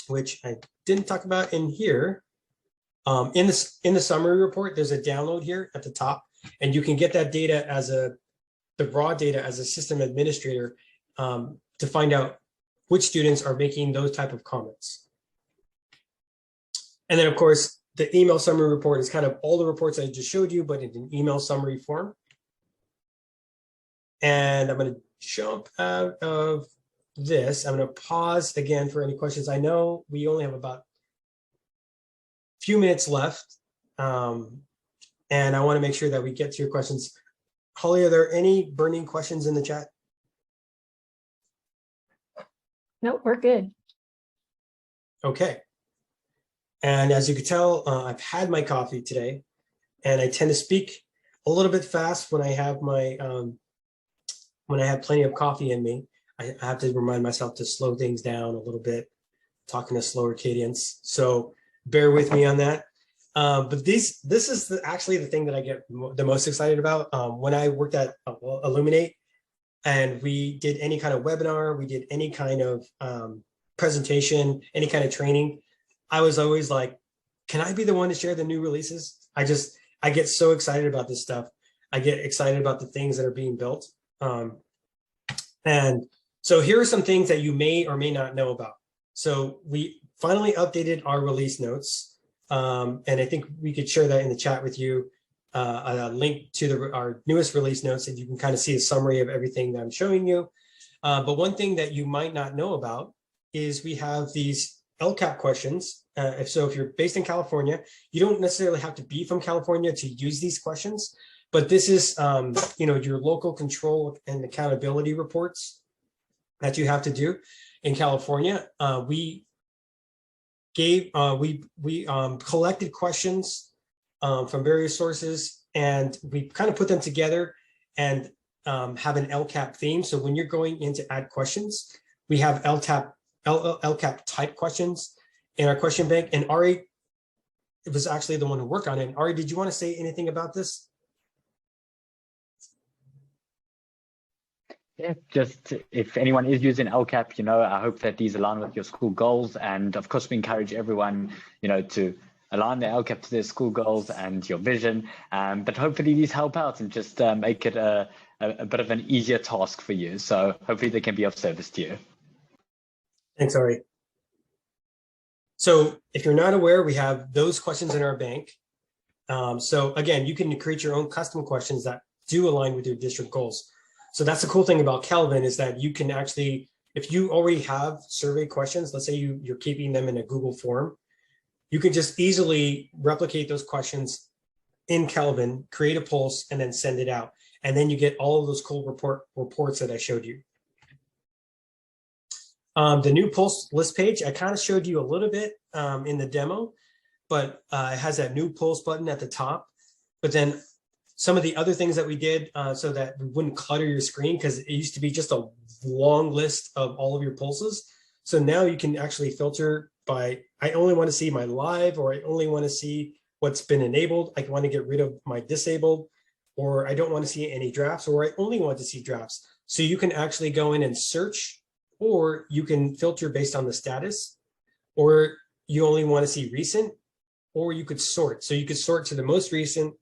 which I didn't talk about in here. In the summary report, there's a download here at the top, and you can get that data as the raw data as a system administrator to find out which students are making those type of comments. And then of course, the email summary report is kind of all the reports I just showed you, but in an email summary form. And I'm going to jump out of this. I'm going to pause again for any questions. I know we only have about few minutes left, and I want to make sure that we get to your questions. Holly, are there any burning questions in the chat? Nope, we're good. Okay. And as you can tell, I've had my coffee today, and I tend to speak a little bit fast when I have my when I have plenty of coffee in me. I have to remind myself to slow things down a little bit, talking a slower cadence. So bear with me on that. But this is actually the thing that I get the most excited about. When I worked at Illuminate and we did any kind of webinar, we did any kind of presentation, any kind of training, I was always like, can I be the one to share the new releases? I get so excited about this stuff. I get excited about the things that are being built. And so here are some things that you may or may not know about. So we finally updated our release notes. And I think we could share that in the chat with you, a link to our newest release notes, and you can kind of see a summary of everything that I'm showing you. But one thing that you might not know about is we have these LCAP questions. If you're based in California, you don't necessarily have to be from California to use these questions, but this is your local control and accountability reports that you have to do in California. We collected questions from various sources, and we kind of put them together and have an LCAP theme. So when you're going in to add questions, we have LCAP type questions in our question bank. And Ari was actually the one who worked on it. And Ari, did you want to say anything about this? Yeah, just if anyone is using LCAP, I hope that these align with your school goals. And of course, we encourage everyone, to align their LCAP to their school goals and your vision. But hopefully these help out and just make it a bit of an easier task for you. So hopefully they can be of service to you. Thanks, Ari. So if you're not aware, we have those questions in our bank. So again, you can create your own custom questions that do align with your district goals. So that's the cool thing about Kelvin, is that you can actually, if you already have survey questions, let's say you're keeping them in a Google form, you can just easily replicate those questions in Kelvin, create a pulse, and then send it out. And then you get all of those cool reports that I showed you. The new pulse list page, I kind of showed you a little bit in the demo, but it has that new pulse button at the top. But then some of the other things that we did so that we wouldn't clutter your screen, because it used to be just a long list of all of your pulses. So now you can actually filter by, I only want to see my live, or I only want to see what's been enabled. I want to get rid of my disabled, or I don't want to see any drafts, or I only want to see drafts. So you can actually go in and search, or you can filter based on the status, or you only want to see recent, or you could sort. So you could sort to the most recent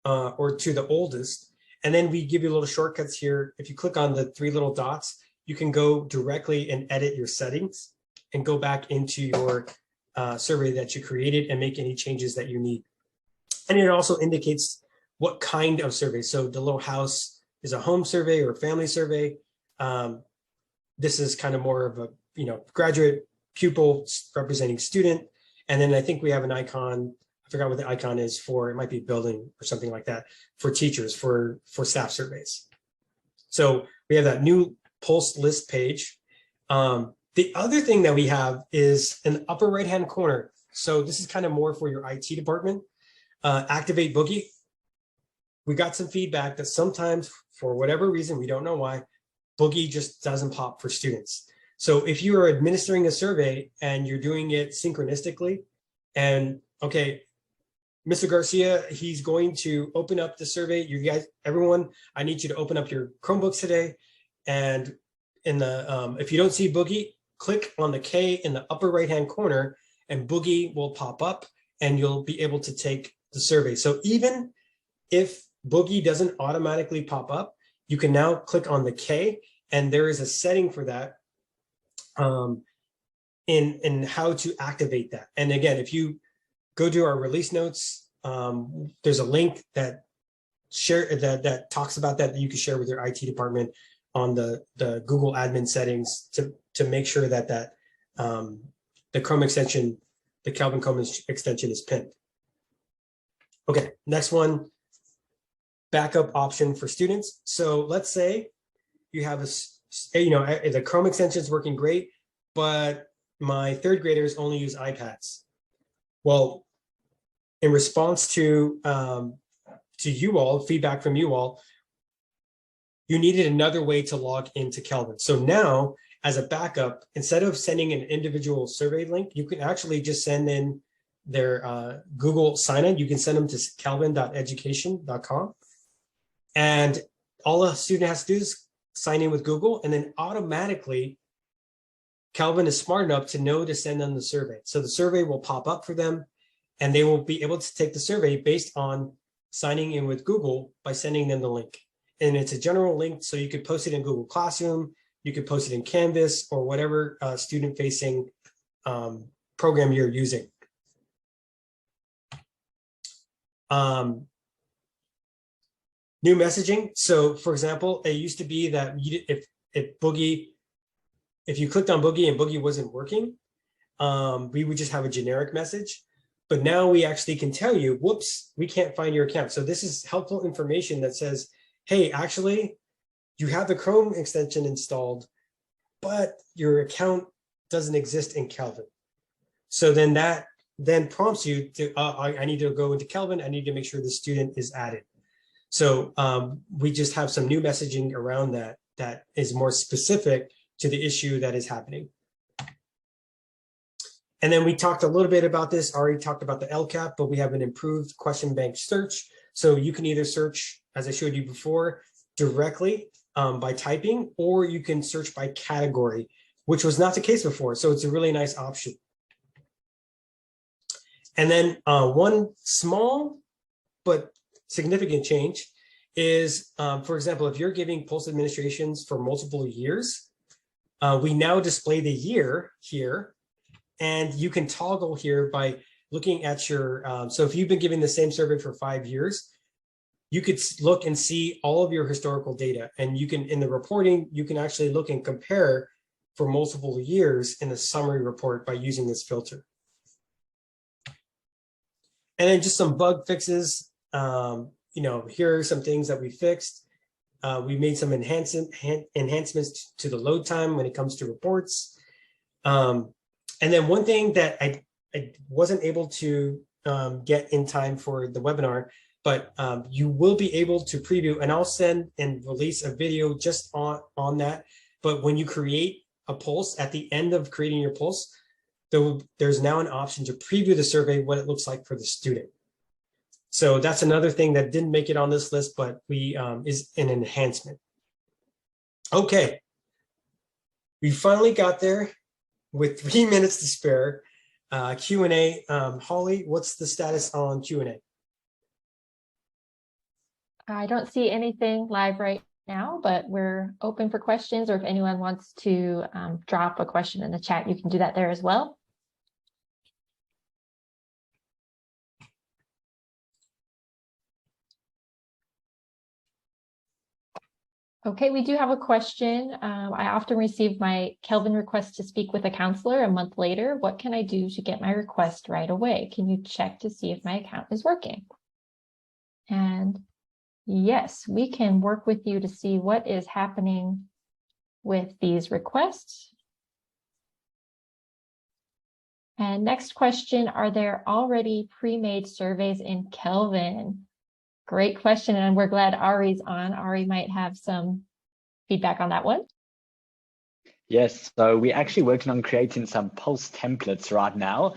or to the oldest. And then we give you little shortcuts here. If you click on the 3 little dots, you can go directly and edit your settings and go back into your survey that you created and make any changes that you need. And it also indicates what kind of survey. So the little house is a home survey or a family survey. This is kind of more of a, graduate pupil representing student. And then I think we have an icon. I forgot what the icon is for. It might be building or something like that for teachers, for staff surveys. So we have that new pulse list page. The other thing that we have is in the upper right-hand corner. So this is kind of more for your IT department. Activate Boogie. We got some feedback that sometimes, for whatever reason, we don't know why, Boogie just doesn't pop for students. So if you are administering a survey and you're doing it synchronistically, and okay, Mr. Garcia, he's going to open up the survey. You guys, everyone, I need you to open up your Chromebooks today. And in the if you don't see Boogie, click on the K in the upper right-hand corner, and Boogie will pop up, and you'll be able to take the survey. So even if Boogie doesn't automatically pop up, you can now click on the K, and there is a setting for that in how to activate that. And again, if you go to our release notes, there's a link that talks about that you can share with your IT department on the Google admin settings to make sure that the Chrome extension, the Kelvin Chrome extension, is pinned. Okay, next one, backup option for students. So let's say you have the Chrome extension is working great, but my 3rd graders only use iPads. Well, in response to you all, feedback from you all, you needed another way to log into Kelvin. So now, as a backup, instead of sending an individual survey link, you can actually just send in Google sign-in. You can send them to kelvin.education.com. And all a student has to do is sign in with Google, and then automatically Kelvin is smart enough to know to send them the survey. So the survey will pop up for them, and they will be able to take the survey based on signing in with Google by sending them the link. And it's a general link, so you could post it in Google Classroom, you could post it in Canvas, or whatever student-facing program you're using. New messaging. So for example, it used to be that if you clicked on Boogie and Boogie wasn't working, we would just have a generic message. But now we actually can tell you, whoops, we can't find your account. So this is helpful information that says, hey, actually, you have the Chrome extension installed, but your account doesn't exist in Kelvin. So then that prompts you to, I need to go into Kelvin. I need to make sure the student is added. So we just have some new messaging around that is more specific to the issue that is happening. And then we talked a little bit about this, already talked about the LCAP, but we have an improved question bank search. So you can either search, as I showed you before, directly by typing, or you can search by category, which was not the case before. So it's a really nice option. And then one small but significant change is, for example, if you're giving post administrations for multiple years, we now display the year here, and you can toggle here by looking at your, so if you've been giving the same survey for 5 years, you could look and see all of your historical data, and you can, in the reporting, you can actually look and compare for multiple years in the summary report by using this filter. And then just some bug fixes. Here are some things that we fixed. We made some enhancements to the load time when it comes to reports. And then one thing that I wasn't able to get in time for the webinar, but you will be able to preview, and I'll send and release a video just on that. But when you create a pulse, at the end of creating your pulse, there's now an option to preview the survey, what it looks like for the student. So that's another thing that didn't make it on this list, but is an enhancement. Okay, we finally got there with 3 minutes to spare. Q&A. Holly, what's the status on Q&A? I don't see anything live right now, but we're open for questions, or if anyone wants to drop a question in the chat, you can do that there as well. Okay, we do have a question. I often receive my Kelvin request to speak with a counselor a month later. What can I do to get my request right away? Can you check to see if my account is working? And yes, we can work with you to see what is happening with these requests. And next question, are there already pre-made surveys in Kelvin? Great question, and we're glad Ari's on. Ari might have some feedback on that one. Yes, so we're actually working on creating some pulse templates right now,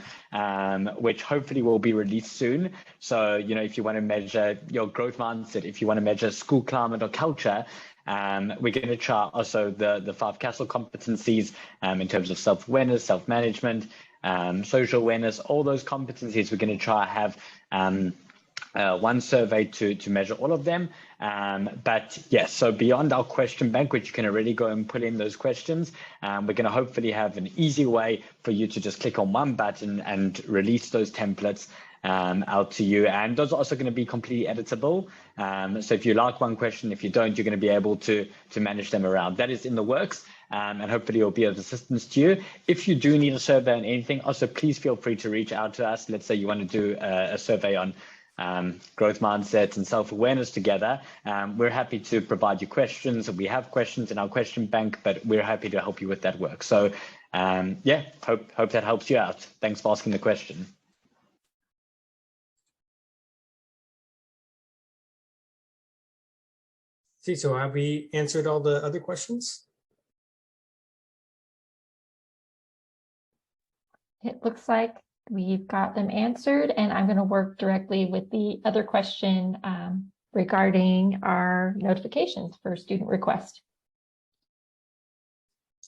which hopefully will be released soon. So, if you want to measure your growth mindset, if you want to measure school climate or culture, we're going to try also the 5 Castle competencies in terms of self-awareness, self-management, social awareness, all those competencies. We're going to try have one survey to measure all of them. But yes, so beyond our question bank, which you can already go and put in those questions, we're going to hopefully have an easy way for you to just click on one button and release those templates out to you. And those are also going to be completely editable. So if you like one question, if you don't, you're going to be able to manage them around. That is in the works. And hopefully it'll be of assistance to you. If you do need a survey on anything, also please feel free to reach out to us. Let's say you want to do a survey on growth mindsets and self-awareness together. We're happy to provide you questions. We have questions in our question bank, but we're happy to help you with that work. So yeah, hope that helps you out. Thanks for asking the question. See, so have we answered all the other questions? It looks like we've got them answered, and I'm going to work directly with the other question regarding our notifications for student request.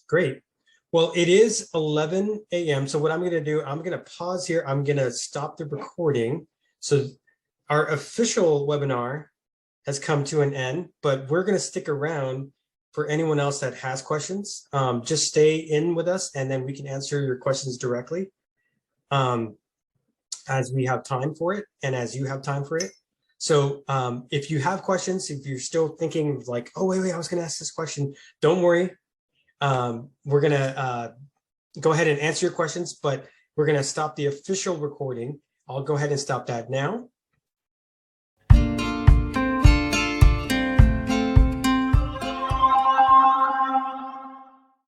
Great. Well, it is 11 a.m. So what I'm going to do, I'm going to pause here. I'm going to stop the recording. So our official webinar has come to an end, but we're going to stick around for anyone else that has questions. Just stay in with us, and then we can answer your questions directly as we have time for it and as you have time for it. So if you have questions, if you're still thinking like, oh, wait, I was going to ask this question, don't worry. We're going to go ahead and answer your questions, but we're going to stop the official recording. I'll go ahead and stop that now.